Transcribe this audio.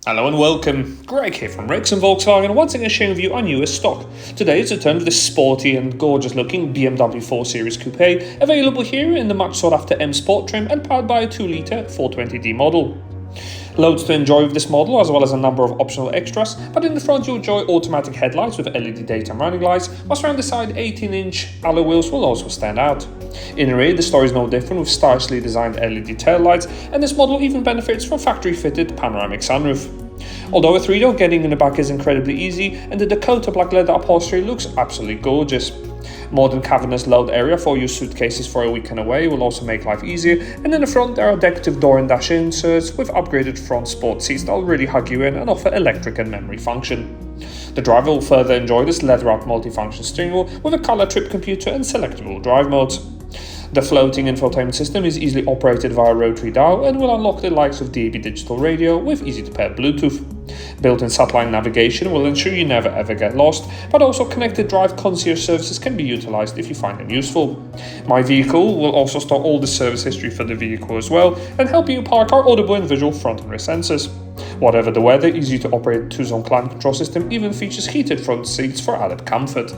Hello and welcome, Greg here from Wrexham Volkswagen, once again sharing with you our newest stock. Today it's a turn of this sporty and gorgeous looking BMW 4 Series Coupe, available here in the much sought after M Sport trim and powered by a 2-litre 420d model. Loads to enjoy with this model, as well as a number of optional extras, but in the front you'll enjoy automatic headlights with LED daytime running lights, whilst around the side 18-inch alloy wheels will also stand out. In the rear the story is no different, with stylishly designed LED taillights, and this model even benefits from factory-fitted panoramic sunroof. Although a 3-door, getting in the back is incredibly easy, and the Dakota black leather upholstery looks absolutely gorgeous. Modern cavernous load area for your suitcases for a weekend away will also make life easier, and in the front there are decorative door and dash inserts with upgraded front sport seats that will really hug you in and offer electric and memory function. The driver will further enjoy this leather-wrapped multifunction steering wheel with a color trip computer and selectable drive modes. The floating infotainment system is easily operated via a rotary dial and will unlock the likes of DAB digital radio with easy-to-pair Bluetooth. Built-in satellite navigation will ensure you never ever get lost, but also connected drive concierge services can be utilized if you find them useful. My Vehicle will also store all the service history for the vehicle as well, and helping you park our audible and visual front and rear sensors. Whatever the weather, easy to operate 2-zone climate control system even features heated front seats for added comfort.